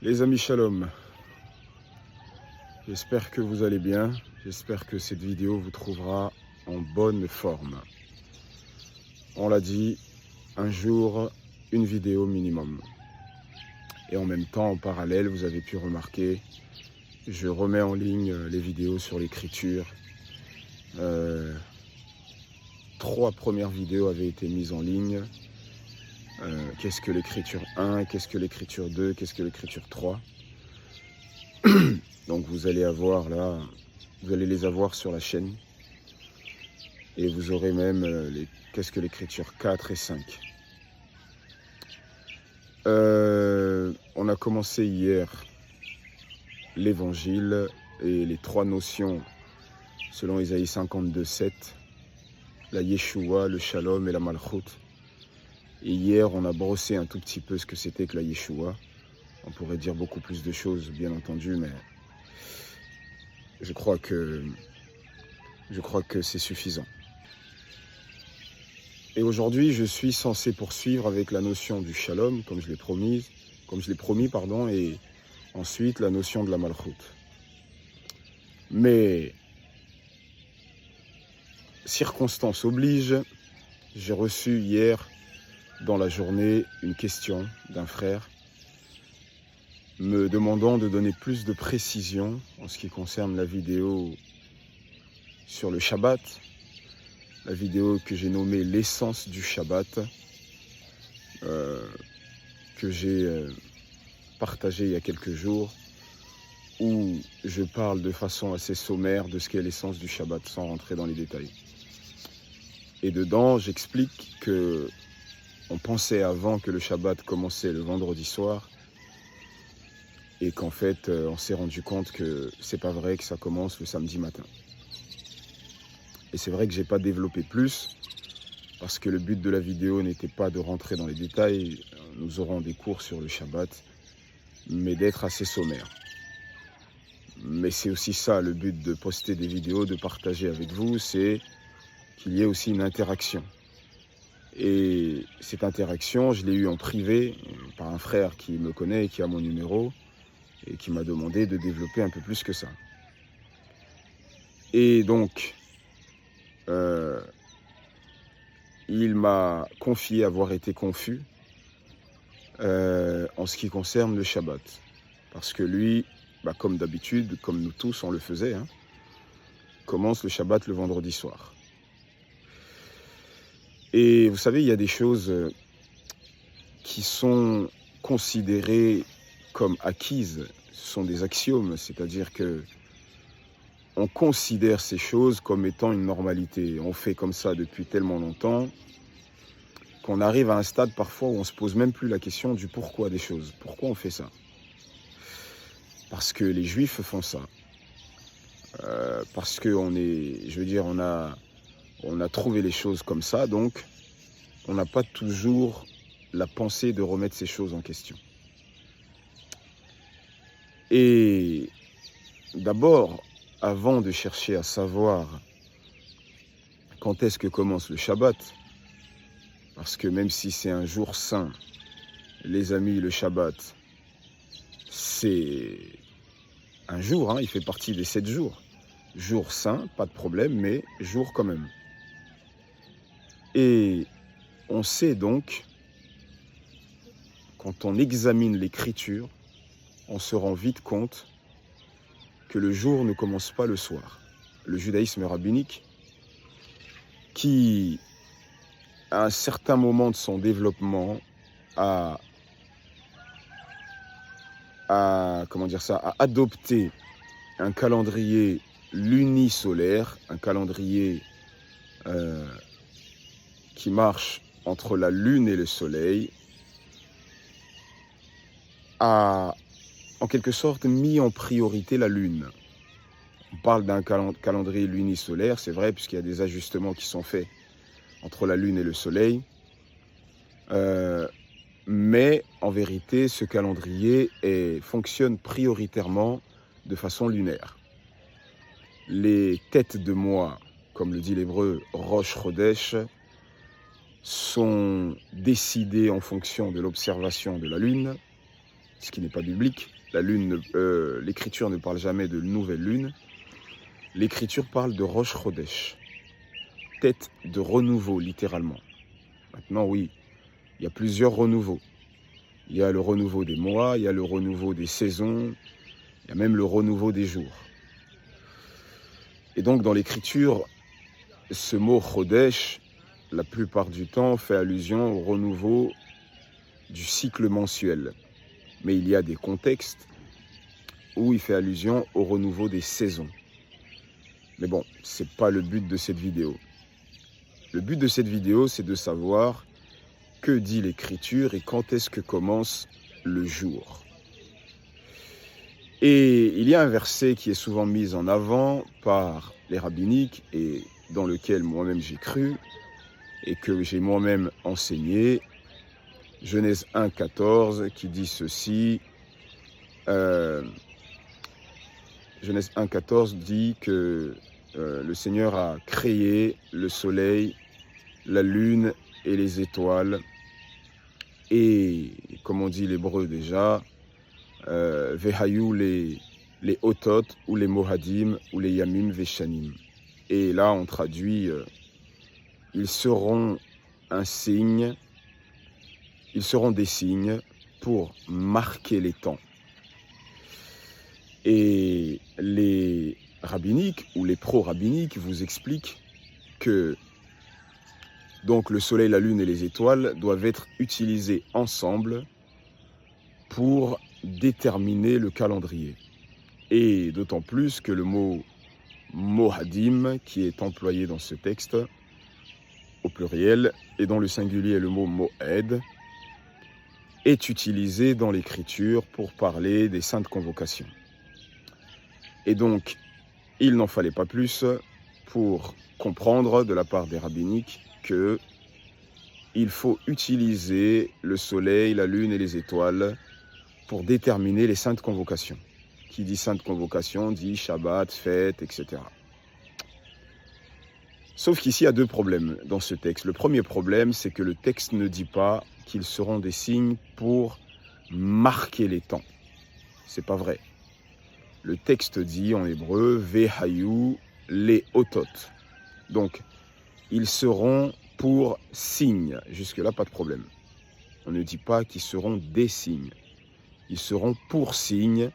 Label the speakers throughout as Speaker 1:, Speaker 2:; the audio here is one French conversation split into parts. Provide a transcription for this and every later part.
Speaker 1: Les amis Shalom, j'espère que vous allez bien, j'espère que cette vidéo vous trouvera en bonne forme. On l'a dit, un jour, une vidéo minimum. Et en même temps, en parallèle, vous avez pu remarquer, je remets en ligne les vidéos sur l'écriture. 3 premières vidéos avaient été mises en ligne. Qu'est-ce que l'écriture 1, qu'est-ce que l'écriture 2, qu'est-ce que l'écriture 3. Donc vous allez avoir là, vous allez les avoir sur la chaîne. Et vous aurez même qu'est-ce que l'écriture 4 et 5. On a commencé hier l'évangile et les 3 notions selon Isaïe 52:7, la Yeshua, le Shalom et la Malchut. Et hier, on a brossé un tout petit peu ce que c'était que la Yeshua. On pourrait dire beaucoup plus de choses, bien entendu, mais je crois que c'est suffisant. Et aujourd'hui, je suis censé poursuivre avec la notion du Shalom, comme je l'ai promis, et ensuite la notion de la Malchut. Mais circonstance oblige, j'ai reçu hier dans la journée une question d'un frère me demandant de donner plus de précision en ce qui concerne la vidéo sur le Shabbat, la vidéo que j'ai nommée l'essence du Shabbat, que j'ai partagée il y a quelques jours, où je parle de façon assez sommaire de ce qu'est l'essence du Shabbat sans rentrer dans les détails. Et dedans, j'explique que on pensait avant que le Shabbat commençait le vendredi soir et qu'en fait, on s'est rendu compte que c'est pas vrai, que ça commence le samedi matin. Et c'est vrai que j'ai pas développé plus parce que le but de la vidéo n'était pas de rentrer dans les détails. Nous aurons des cours sur le Shabbat, mais d'être assez sommaire. Mais c'est aussi ça le but de poster des vidéos, de partager avec vous, c'est qu'il y ait aussi une interaction. Et cette interaction, je l'ai eue en privé par un frère qui me connaît et qui a mon numéro et qui m'a demandé de développer un peu plus que ça. Et donc, il m'a confié avoir été confus en ce qui concerne le Shabbat. Parce que lui, comme d'habitude, comme nous tous, on le faisait, commence le Shabbat le vendredi soir. Et vous savez, il y a des choses qui sont considérées comme acquises, ce sont des axiomes, c'est-à-dire que on considère ces choses comme étant une normalité. On fait comme ça depuis tellement longtemps qu'on arrive à un stade parfois où on se pose même plus la question du pourquoi des choses. Pourquoi on fait ça? Parce que les Juifs font ça. Parce qu'on est, je veux dire, on a trouvé les choses comme ça, donc on n'a pas toujours la pensée de remettre ces choses en question. Et d'abord, avant de chercher à savoir quand est-ce que commence le Shabbat, parce que même si c'est un jour saint, les amis, le Shabbat, c'est un jour, il fait partie des 7 jours. Jour saint, pas de problème, mais jour quand même. Et on sait donc, quand on examine l'écriture, on se rend vite compte que le jour ne commence pas le soir. Le judaïsme rabbinique, qui, à un certain moment de son développement, a adopté un calendrier lunisolaire, un calendrier qui marche entre la lune et le soleil, a en quelque sorte mis en priorité la lune. On parle d'un calendrier lunisolaire, c'est vrai, puisqu'il y a des ajustements qui sont faits entre la lune et le soleil. Mais en vérité, ce calendrier fonctionne prioritairement de façon lunaire. Les têtes de mois, comme le dit l'hébreu Rosh Chodesh, sont décidées en fonction de l'observation de la lune. ce qui n'est pas biblique. L'Écriture ne parle jamais de nouvelle lune. L'Écriture parle de Rosh Chodesh, tête de renouveau, littéralement. Maintenant, oui, il y a plusieurs renouveaux. Il y a le renouveau des mois, il y a le renouveau des saisons, il y a même le renouveau des jours. Et donc, dans l'Écriture, ce mot Chodesh, la plupart du temps, fait allusion au renouveau du cycle mensuel. Mais il y a des contextes où il fait allusion au renouveau des saisons. Mais bon, ce n'est pas le but de cette vidéo. Le but de cette vidéo, c'est de savoir que dit l'Écriture et quand est-ce que commence le jour. Et il y a un verset qui est souvent mis en avant par les rabbiniques et dans lequel moi-même j'ai cru et que j'ai moi-même enseigné. Genèse 1,14 qui dit ceci. Genèse 1,14 dit que le Seigneur a créé le soleil, la lune et les étoiles. Et comme on dit l'hébreu déjà, Vehayu les Otot ou les Mohadim ou les Yamim Veshanim. Et là on traduit, ils seront un signe, ils seront des signes pour marquer les temps. Et les rabbiniques ou les pro-rabbiniques vous expliquent que donc le soleil, la lune et les étoiles doivent être utilisés ensemble pour déterminer le calendrier. Et d'autant plus que le mot Mohadim, qui est employé dans ce texte, au pluriel, et dans le singulier le mot Moed, est utilisé dans l'Écriture pour parler des saintes convocations. Et donc, il n'en fallait pas plus pour comprendre de la part des rabbiniques qu'il faut utiliser le soleil, la lune et les étoiles pour déterminer les saintes convocations. Qui dit sainte convocation dit Shabbat, fête, etc. Sauf qu'ici, il y a deux problèmes dans ce texte. Le premier problème, c'est que le texte ne dit pas qu'ils seront des signes pour marquer les temps. C'est pas vrai. Le texte dit en hébreu Vehayu les Otot. Donc, ils seront pour signes. Jusque-là, pas de problème. On ne dit pas qu'ils seront des signes. Ils seront pour signes.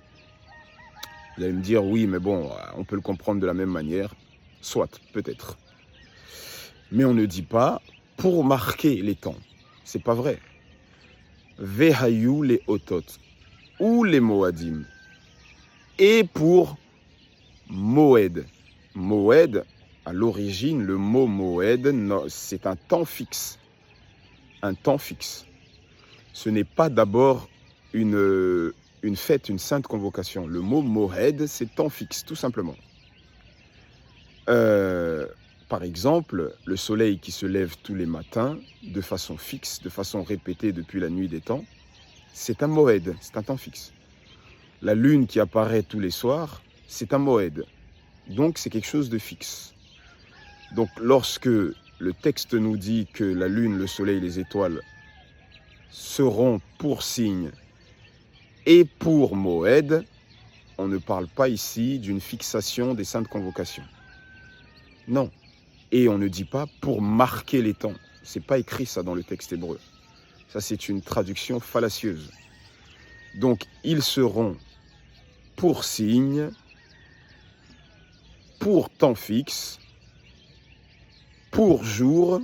Speaker 1: Vous allez me dire, oui, mais bon, on peut le comprendre de la même manière. Soit, peut-être. Mais on ne dit pas pour marquer les temps. C'est pas vrai. Vehayu les Otot ou les Moadim. Et pour Moed. Moed, à l'origine, le mot Moed, c'est un temps fixe. Un temps fixe. Ce n'est pas d'abord une fête, une sainte convocation. Le mot Moed, c'est temps fixe, tout simplement. Par exemple, le soleil qui se lève tous les matins, de façon fixe, de façon répétée depuis la nuit des temps, c'est un Moed, c'est un temps fixe. La lune qui apparaît tous les soirs, c'est un Moed. Donc c'est quelque chose de fixe. Donc lorsque le texte nous dit que la lune, le soleil, les étoiles seront pour signe et pour Moed, on ne parle pas ici d'une fixation des saintes convocations. Non. Et on ne dit pas pour marquer les temps. C'est pas écrit ça dans le texte hébreu. Ça c'est une traduction fallacieuse. Donc ils seront pour signe, pour temps fixe, pour jour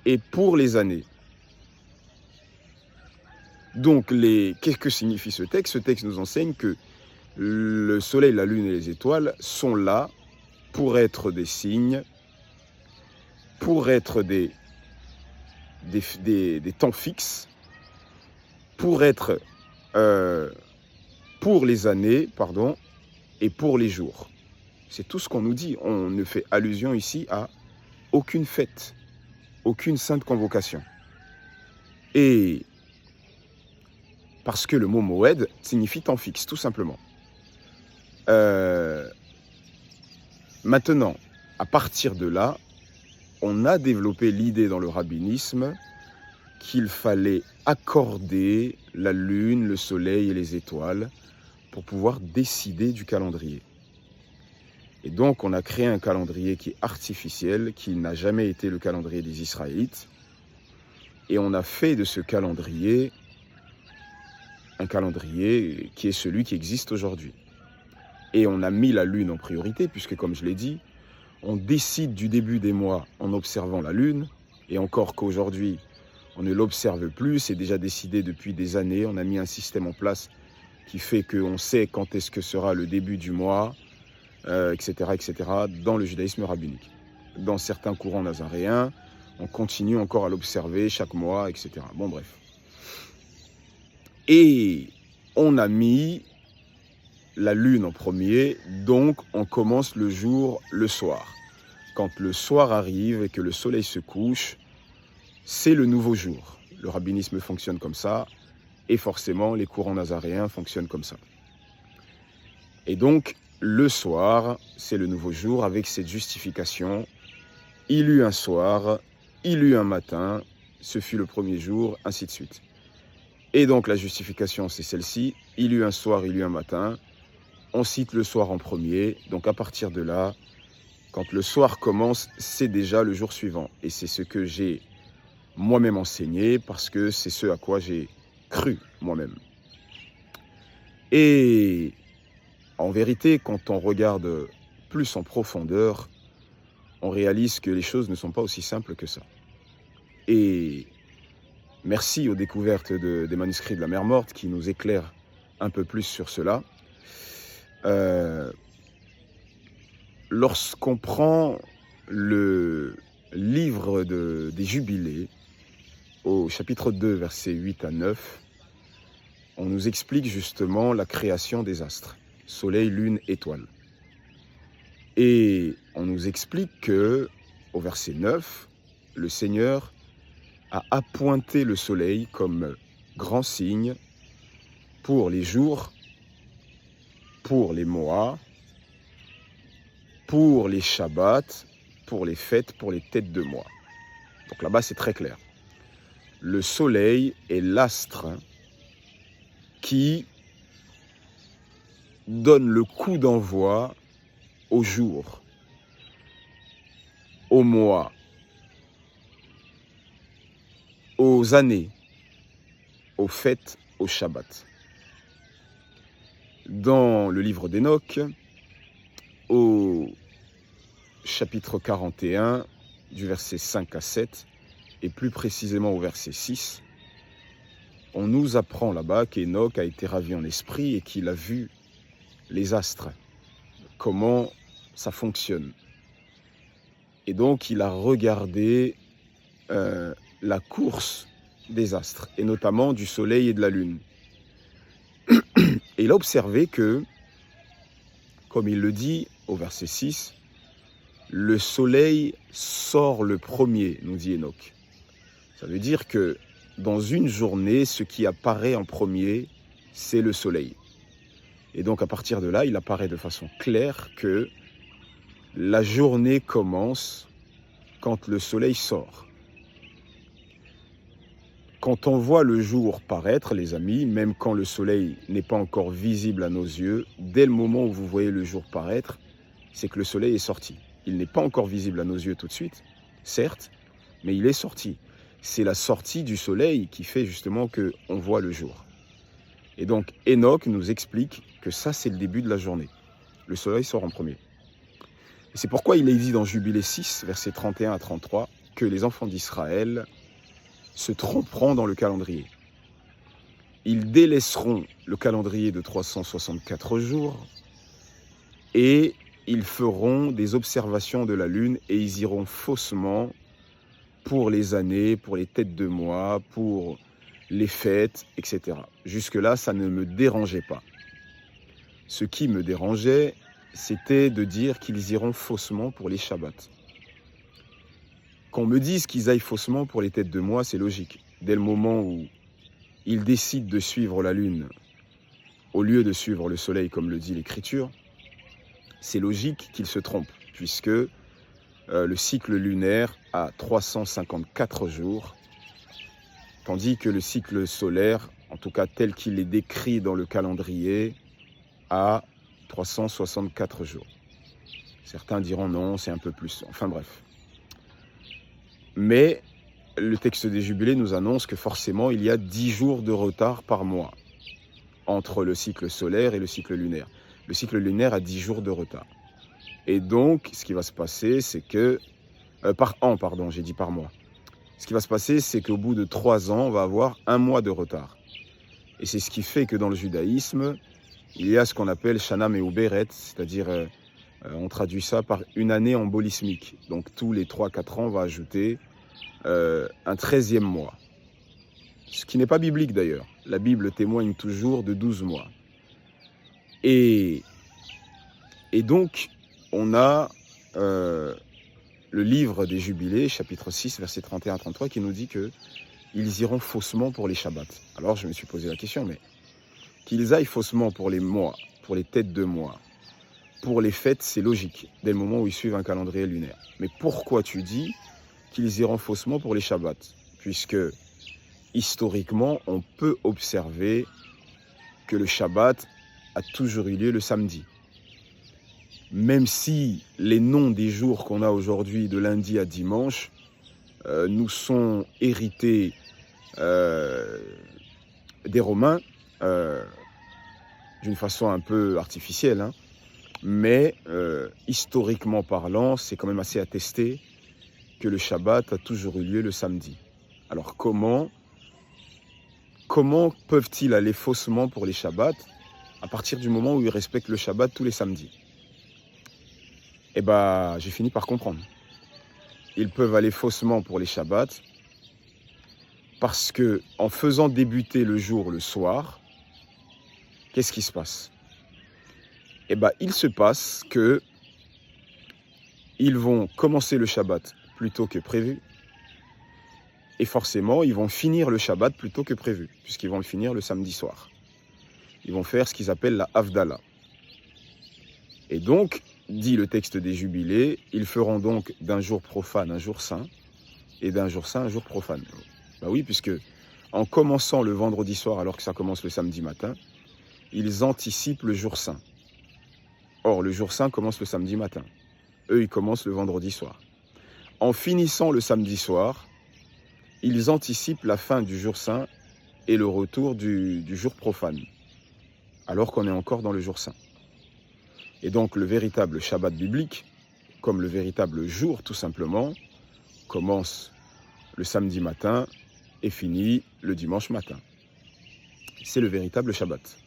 Speaker 1: et pour les années. Donc, qu'est-ce que signifie ce texte? Ce texte nous enseigne que le soleil, la lune et les étoiles sont là pour être des signes, pour être des temps fixes, pour être pour les années, et pour les jours. C'est tout ce qu'on nous dit. On ne fait allusion ici à aucune fête, aucune sainte convocation. Et parce que le mot Moed signifie temps fixe, tout simplement. Maintenant, à partir de là, on a développé l'idée dans le rabbinisme qu'il fallait accorder la lune, le soleil et les étoiles pour pouvoir décider du calendrier. Et donc, on a créé un calendrier qui est artificiel, qui n'a jamais été le calendrier des Israélites. Et on a fait de ce calendrier un calendrier qui est celui qui existe aujourd'hui. Et on a mis la lune en priorité, puisque comme je l'ai dit, on décide du début des mois en observant la lune, et encore qu'aujourd'hui, on ne l'observe plus, c'est déjà décidé depuis des années, on a mis un système en place qui fait qu'on sait quand est-ce que sera le début du mois, etc., dans le judaïsme rabbinique. Dans certains courants nazaréens, on continue encore à l'observer chaque mois, etc. Bon, bref. Et on a mis la lune en premier, donc on commence le jour le soir. Quand le soir arrive et que le soleil se couche, c'est le nouveau jour. Le rabbinisme fonctionne comme ça, et forcément les courants nazaréens fonctionnent comme ça. Et donc, le soir, c'est le nouveau jour avec cette justification. Il eut un soir, il eut un matin, ce fut le premier jour, ainsi de suite. Et donc la justification, c'est celle-ci. Il eut un soir, il eut un matin. On cite le soir en premier. Donc à partir de là, quand le soir commence, c'est déjà le jour suivant. Et c'est ce que j'ai moi-même enseigné parce que c'est ce à quoi j'ai cru moi-même. Et en vérité, quand on regarde plus en profondeur, on réalise que les choses ne sont pas aussi simples que ça. Et merci aux découvertes des manuscrits de la Mer Morte qui nous éclairent un peu plus sur cela. Lorsqu'on prend le livre des Jubilés, au chapitre 2, versets 8 à 9, on nous explique justement la création des astres, soleil, lune, étoile. Et on nous explique que, au verset 9, le Seigneur a appointé le soleil comme grand signe pour les jours, pour les mois, pour les shabbats, pour les fêtes, pour les têtes de mois. Donc là-bas, c'est très clair. Le soleil est l'astre qui donne le coup d'envoi au jour, aux mois, aux années, aux fêtes, aux shabbats. Dans le livre d'Enoch, au chapitre 41, du verset 5 à 7, et plus précisément au verset 6, on nous apprend là-bas qu'Enoch a été ravi en esprit et qu'il a vu les astres, comment ça fonctionne. Et donc il a regardé la course des astres, et notamment du soleil et de la lune. Et il a observé que, comme il le dit au verset 6, le soleil sort le premier, nous dit Enoch. Ça veut dire que dans une journée, ce qui apparaît en premier, c'est le soleil. Et donc à partir de là, il apparaît de façon claire que la journée commence quand le soleil sort. Quand on voit le jour paraître, les amis, même quand le soleil n'est pas encore visible à nos yeux, dès le moment où vous voyez le jour paraître, c'est que le soleil est sorti. Il n'est pas encore visible à nos yeux tout de suite, certes, mais il est sorti. C'est la sortie du soleil qui fait justement qu'on voit le jour. Et donc Enoch nous explique que ça, c'est le début de la journée. Le soleil sort en premier. Et c'est pourquoi il est dit dans Jubilé 6, versets 31 à 33, que les enfants d'Israël se tromperont dans le calendrier. Ils délaisseront le calendrier de 364 jours et ils feront des observations de la lune et ils iront faussement pour les années, pour les têtes de mois, pour les fêtes, etc. Jusque-là, ça ne me dérangeait pas. Ce qui me dérangeait, c'était de dire qu'ils iront faussement pour les shabbats. Qu'on me dise qu'ils aillent faussement pour les têtes de mois, c'est logique. Dès le moment où ils décident de suivre la lune au lieu de suivre le soleil, comme le dit l'Écriture, c'est logique qu'ils se trompent, puisque le cycle lunaire a 354 jours tandis que le cycle solaire, en tout cas tel qu'il est décrit dans le calendrier, a 364 jours. Certains diront non, c'est un peu plus. Enfin bref. Mais le texte des Jubilés nous annonce que forcément il y a 10 jours de retard par mois entre le cycle solaire et le cycle lunaire. Le cycle lunaire a 10 jours de retard. Et donc, ce qui va se passer, c'est que... par an, pardon, j'ai dit par mois. Ce qui va se passer, c'est qu'au bout de 3 ans, on va avoir 1 mois de retard. Et c'est ce qui fait que dans le judaïsme, il y a ce qu'on appelle Shana Meuberet, c'est-à-dire, on traduit ça par une année embolismique. Donc tous les 3-4 ans, on va ajouter un 13e mois. Ce qui n'est pas biblique d'ailleurs. La Bible témoigne toujours de 12 mois. Et donc, on a le livre des Jubilés, chapitre 6, versets 31-33, qui nous dit qu'ils iront faussement pour les Shabbats. Alors je me suis posé la question, mais qu'ils aillent faussement pour les mois, pour les têtes de mois, pour les fêtes, c'est logique, dès le moment où ils suivent un calendrier lunaire. Mais pourquoi tu dis qu'ils iront faussement pour les Shabbats? Puisque, historiquement, on peut observer que le Shabbat a toujours eu lieu le samedi. Même si les noms des jours qu'on a aujourd'hui, de lundi à dimanche, nous sont hérités des Romains, d'une façon un peu artificielle, hein, mais historiquement parlant, c'est quand même assez attesté que le Shabbat a toujours eu lieu le samedi. Alors comment peuvent-ils aller faussement pour les Shabbats à partir du moment où ils respectent le Shabbat tous les samedis? Eh bien, j'ai fini par comprendre. Ils peuvent aller faussement pour les Shabbats parce que en faisant débuter le jour le soir, qu'est-ce qui se passe? Eh bien, il se passe que ils vont commencer le Shabbat plus tôt que prévu et forcément, ils vont finir le Shabbat plus tôt que prévu puisqu'ils vont le finir le samedi soir. Ils vont faire ce qu'ils appellent la Havdalah. Et donc, dit le texte des Jubilés, ils feront donc d'un jour profane un jour saint, et d'un jour saint un jour profane. Ben oui, puisque en commençant le vendredi soir alors que ça commence le samedi matin, ils anticipent le jour saint. Or, le jour saint commence le samedi matin. Eux, ils commencent le vendredi soir. En finissant le samedi soir, ils anticipent la fin du jour saint et le retour du jour profane, alors qu'on est encore dans le jour saint. Et donc le véritable Shabbat biblique, comme le véritable jour tout simplement, commence le samedi matin et finit le dimanche matin. C'est le véritable Shabbat.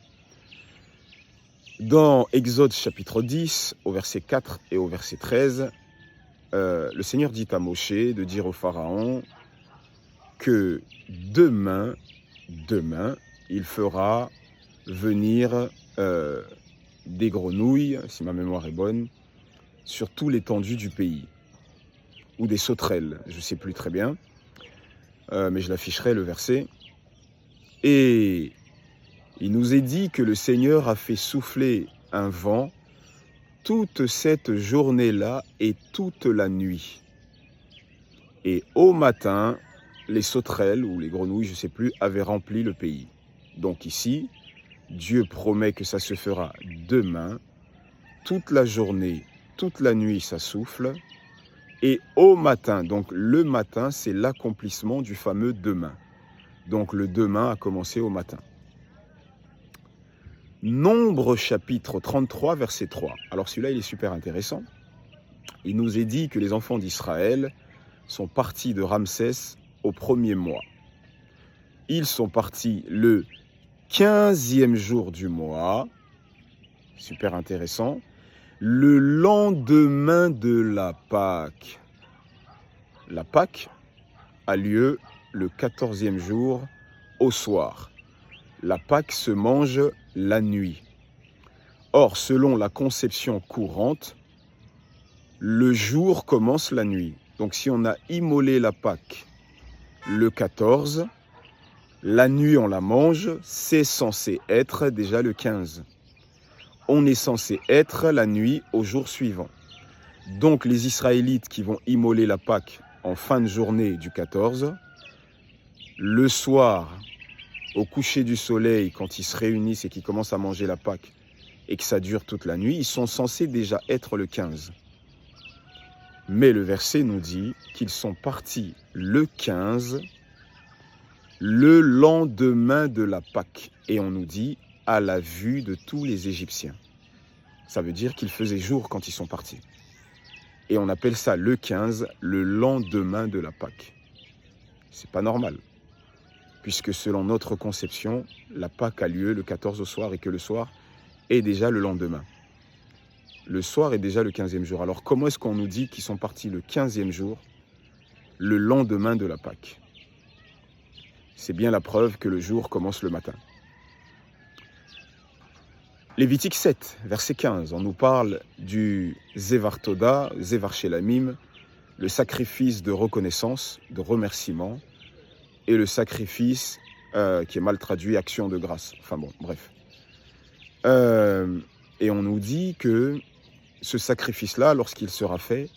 Speaker 1: Dans Exode chapitre 10, au verset 4 et au verset 13, le Seigneur dit à Moshe de dire au Pharaon que demain, il fera venir des grenouilles, si ma mémoire est bonne, sur tout l'étendue du pays. Ou des sauterelles, je ne sais plus très bien, mais je l'afficherai le verset. Et il nous est dit que le Seigneur a fait souffler un vent toute cette journée-là et toute la nuit. Et au matin, les sauterelles ou les grenouilles, je ne sais plus, avaient rempli le pays. Donc ici, Dieu promet que ça se fera demain, toute la journée, toute la nuit, ça souffle. Et au matin, donc le matin, c'est l'accomplissement du fameux demain. Donc le demain a commencé au matin. Nombre chapitre 33, verset 3. Alors celui-là, il est super intéressant. Il nous est dit que les enfants d'Israël sont partis de Ramsès au 1er mois. Ils sont partis le 15e jour du mois, super intéressant, le lendemain de la Pâque. La Pâque a lieu le 14e jour au soir. La Pâque se mange la nuit. Or, selon la conception courante, le jour commence la nuit. Donc si on a immolé la Pâque le 14, la nuit, on la mange, c'est censé être déjà le 15. On est censé être la nuit au jour suivant. Donc les Israélites qui vont immoler la Pâque en fin de journée du 14 le soir, au coucher du soleil, quand ils se réunissent et qu'ils commencent à manger la Pâque, et que ça dure toute la nuit, ils sont censés déjà être le 15. Mais le verset nous dit qu'ils sont partis le 15, le lendemain de la Pâque. Et on nous dit à la vue de tous les Égyptiens. Ça veut dire qu'il faisait jour quand ils sont partis. Et on appelle ça le 15, le lendemain de la Pâque. C'est pas normal. Puisque selon notre conception, la Pâque a lieu le 14 au soir et que le soir est déjà le lendemain. Le soir est déjà le 15e jour. Alors comment est-ce qu'on nous dit qu'ils sont partis le 15e jour, le lendemain de la Pâque? C'est bien la preuve que le jour commence le matin. Lévitique 7, verset 15, on nous parle du Zevar Toda, Zevar Shelamim, le sacrifice de reconnaissance, de remerciement, et le sacrifice qui est mal traduit, action de grâce. Enfin bon, bref. Et on nous dit que ce sacrifice-là, lorsqu'il sera fait,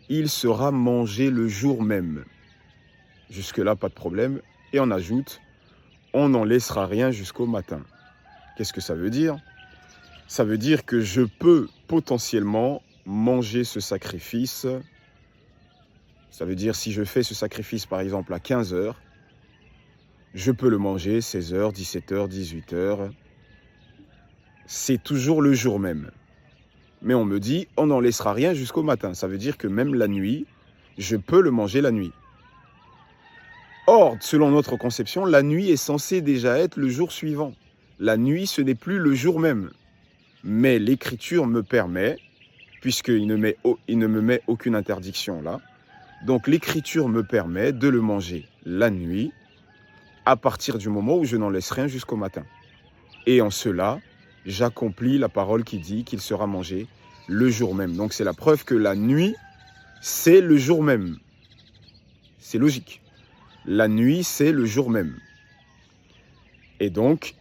Speaker 1: il sera mangé le jour même. Jusque-là, pas de problème. Et on ajoute, on n'en laissera rien jusqu'au matin. Qu'est-ce que ça veut dire? Ça veut dire que je peux potentiellement manger ce sacrifice. Ça veut dire si je fais ce sacrifice par exemple à 15h, je peux le manger 16h, 17h, 18h. C'est toujours le jour même. Mais on me dit, on n'en laissera rien jusqu'au matin. Ça veut dire que même la nuit, je peux le manger la nuit. Or, selon notre conception, la nuit est censée déjà être le jour suivant. La nuit, ce n'est plus le jour même. Mais l'Écriture me permet, puisqu'il ne me met aucune interdiction là, donc l'Écriture me permet de le manger la nuit, à partir du moment où je n'en laisse rien jusqu'au matin. Et en cela, j'accomplis la parole qui dit qu'il sera mangé le jour même. Donc c'est la preuve que la nuit, c'est le jour même. C'est logique. La nuit, c'est le jour même. Et donc,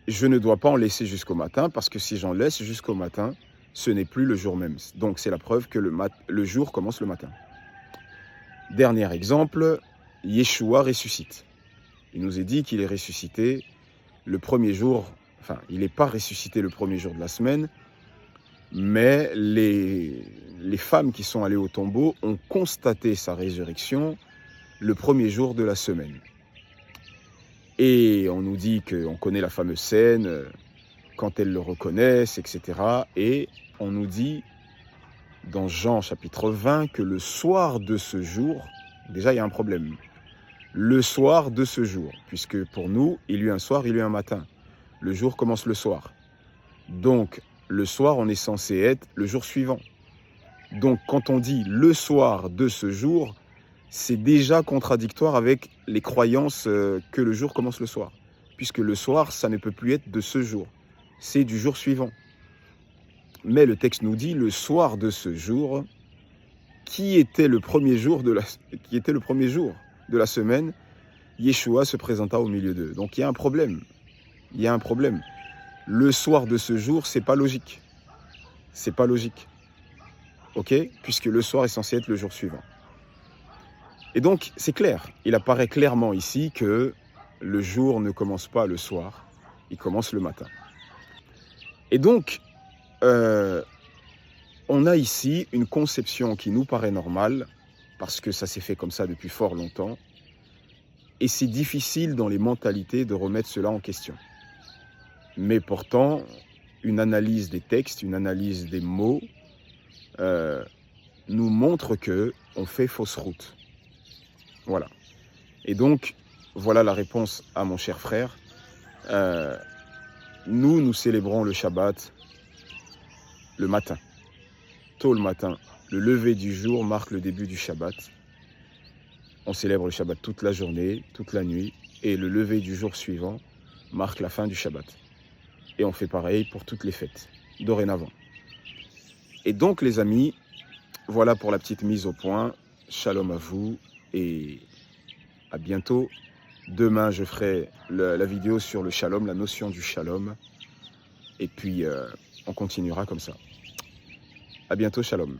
Speaker 1: je ne dois pas en laisser jusqu'au matin, parce que si j'en laisse jusqu'au matin, ce n'est plus le jour même. Donc c'est la preuve que le jour commence le matin. Dernier exemple, Yeshua ressuscite. Il nous est dit qu'il est ressuscité le premier jour, enfin, il n'est pas ressuscité le premier jour de la semaine, mais les femmes qui sont allées au tombeau ont constaté sa résurrection le premier jour de la semaine. Et on nous dit qu'on connaît la fameuse scène, quand elles le reconnaissent, etc. Et on nous dit, dans Jean chapitre 20, que le soir de ce jour, déjà il y a un problème, le soir de ce jour, puisque pour nous, il y a eu un soir, il y a eu un matin. Le jour commence le soir. Donc, le soir, on est censé être le jour suivant. Donc, quand on dit le soir de ce jour, c'est déjà contradictoire avec les croyances que le jour commence le soir. Puisque le soir, ça ne peut plus être de ce jour. C'est du jour suivant. Mais le texte nous dit le soir de ce jour, qui était le premier jour de la semaine, Yeshua se présenta au milieu d'eux. Donc il y a un problème. Il y a un problème. Le soir de ce jour, c'est pas logique. C'est pas logique. Ok? Puisque le soir est censé être le jour suivant. Et donc, c'est clair. Il apparaît clairement ici que le jour ne commence pas le soir, il commence le matin. Et donc, on a ici une conception qui nous paraît normale, parce que ça s'est fait comme ça depuis fort longtemps, et c'est difficile dans les mentalités de remettre cela en question. Mais pourtant, une analyse des textes, une analyse des mots, nous montre qu'on fait fausse route. Voilà. Et donc, voilà la réponse à mon cher frère. Nous célébrons le Shabbat le matin, tôt le matin. Le lever du jour marque le début du Shabbat. On célèbre le Shabbat toute la journée, toute la nuit, et le lever du jour suivant marque la fin du Shabbat. Et on fait pareil pour toutes les fêtes, dorénavant. Et donc, les amis, voilà pour la petite mise au point. Shalom à vous et à bientôt. Demain, je ferai la vidéo sur le shalom, la notion du shalom. Et puis, on continuera comme ça. À bientôt, shalom.